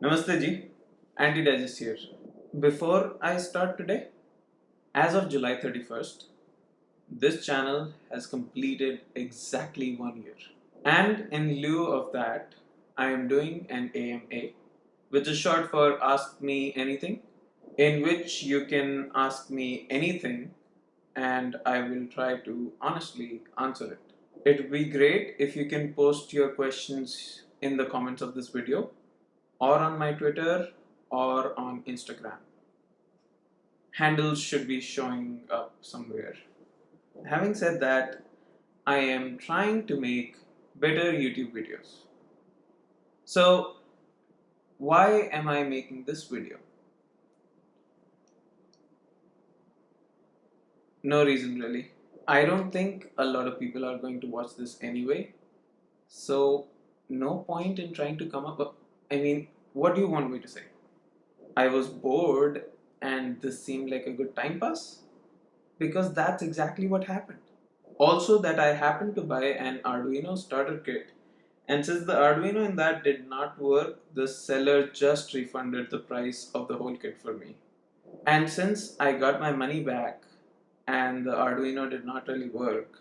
Namaste ji, AntiDigest here. Before I start today, as of July 31st, this channel has completed exactly 1 year. And in lieu of that, I am doing an AMA, which is short for Ask Me Anything, in which you can ask me anything and I will try to honestly answer it. It would be great if you can post your questions in the comments of this video or on my Twitter or on Instagram. Handles should be showing up somewhere. Having said that, I am trying to make better YouTube videos. So, why am I making this video? No reason really. I don't think a lot of people are going to watch this anyway. So, no point in trying to come up. What do you want me to say? I was bored and this seemed like a good time pass? Because that's exactly what happened. Also, that I happened to buy an Arduino starter kit, and since the Arduino in that did not work, the seller just refunded the price of the whole kit for me. And since I got my money back and the Arduino did not really work,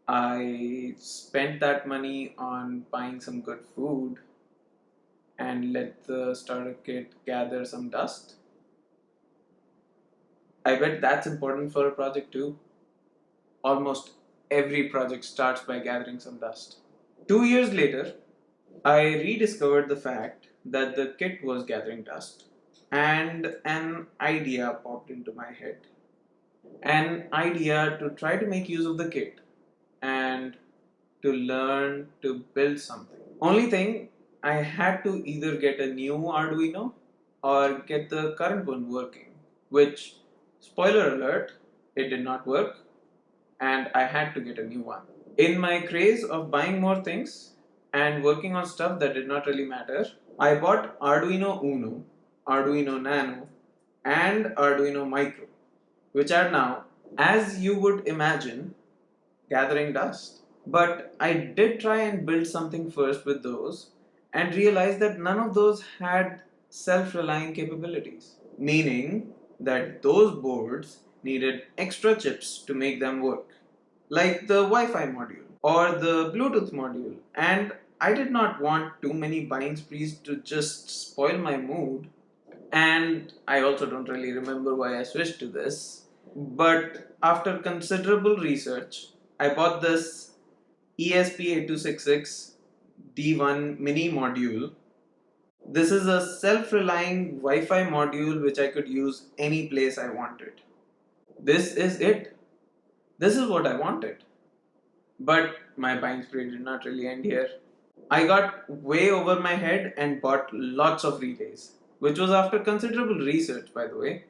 I spent that money on buying some good food and let the starter kit gather some dust. I bet that's important for a project too. Almost every project starts by gathering some dust. 2 years later, I rediscovered the fact that the kit was gathering dust, and an idea popped into my head. An idea to try to make use of the kit and to learn to build something. Only thing, I had to either get a new Arduino or get the current one working, which, spoiler alert, it did not work and I had to get a new one. In my craze of buying more things and working on stuff that did not really matter, I bought Arduino Uno, Arduino Nano, and Arduino Micro, which are now, as you would imagine, gathering dust. But I did try and build something first with those and realized that none of those had self-relying capabilities, meaning that those boards needed extra chips to make them work, like the Wi-Fi module or the Bluetooth module. And I did not want too many buying sprees to just spoil my mood. And I also don't really remember why I switched to this. But after considerable research, I bought this ESP8266 D1 mini module. This is a self-relying Wi-Fi module which I could use any place I wanted. This is it. This is what I wanted. But my buying spree did not really end here. I got way over my head and bought lots of relays, which was after considerable research, by the way.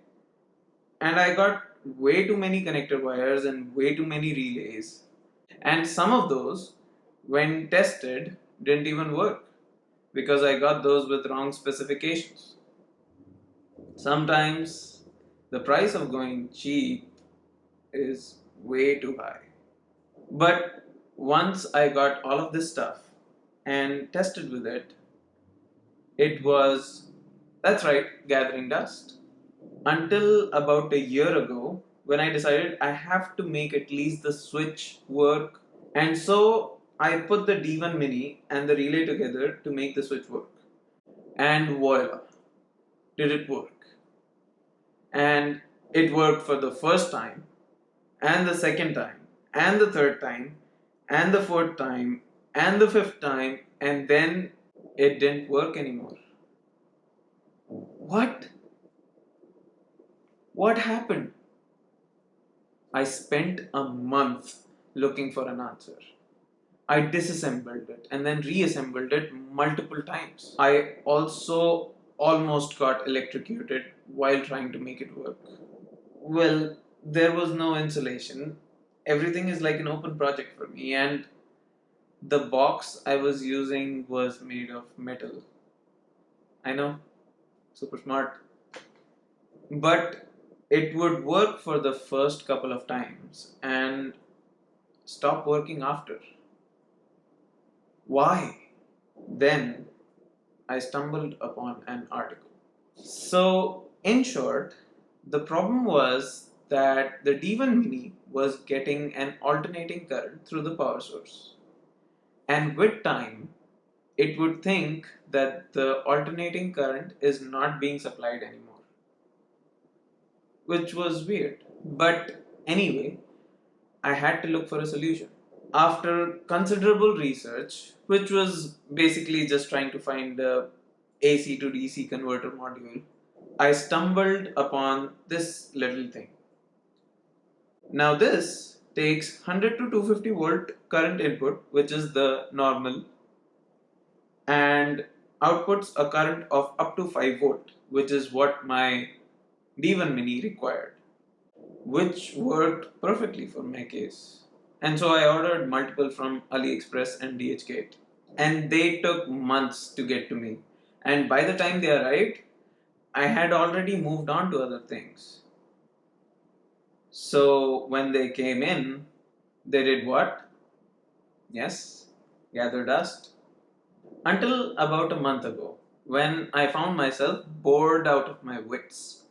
And I got way too many connector wires and way too many relays. And some of those, when tested, didn't even work because I got those with wrong specifications. Sometimes the price of going cheap is way too high. But once I got all of this stuff and tested with it, it was, that's right, gathering dust. Until about a year ago, when I decided I have to make at least the switch work. And so I put the D1 Mini and the relay together to make the switch work. And voila, did it work. And it worked for the first time, and the second time, and the third time, and the fourth time, and the fifth time, and then it didn't work anymore. What? What happened? I spent a month looking for an answer. I disassembled it and then reassembled it multiple times. I also almost got electrocuted while trying to make it work. Well, there was no insulation. Everything is like an open project for me, and the box I was using was made of metal. I know, super smart. But it would work for the first couple of times and stop working after. Why? Then I stumbled upon an article. So, in short, the problem was that the D1 Mini was getting an alternating current through the power source. And with time, it would think that the alternating current is not being supplied anymore, which was weird. But anyway, I had to look for a solution. After considerable research, which was basically just trying to find the AC to DC converter module, I stumbled upon this little thing. Now, this takes 100 to 250 volt current input, which is the normal, and outputs a current of up to 5 volt, which is what my D1 Mini required, which worked perfectly for my case. And so I ordered multiple from AliExpress and DHgate, and they took months to get to me. And by the time they arrived, I had already moved on to other things. So when they came in, they did what? Yes, gather dust. Until about a month ago, when I found myself bored out of my wits.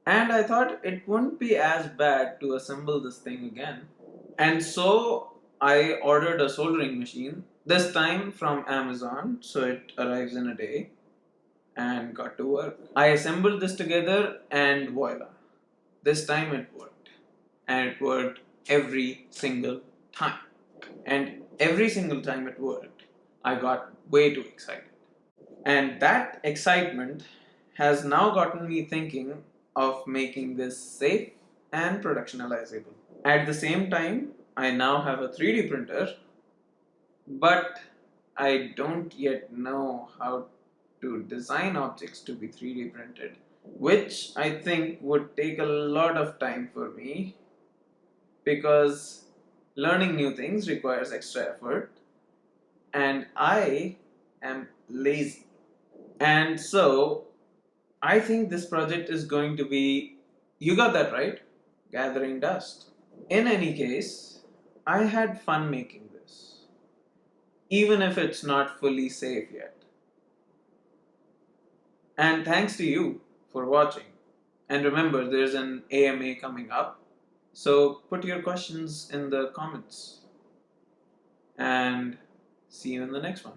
And I thought it wouldn't be as bad to assemble this thing again. And so I ordered a soldering machine, this time from Amazon, so it arrives in a day, and got to work. I assembled this together, and voila, this time it worked. And it worked every single time. And every single time it worked, I got way too excited. And that excitement has now gotten me thinking of making this safe and productionalizable. At the same time, I now have a 3D printer, but I don't yet know how to design objects to be 3D printed, which I think would take a lot of time for me because learning new things requires extra effort and I am lazy. And so I think this project is going to be, you got that right, gathering dust. In any case, I had fun making this, even if it's not fully safe yet. And thanks to you for watching. And remember, there's an AMA coming up, so put your questions in the comments. And see you in the next one.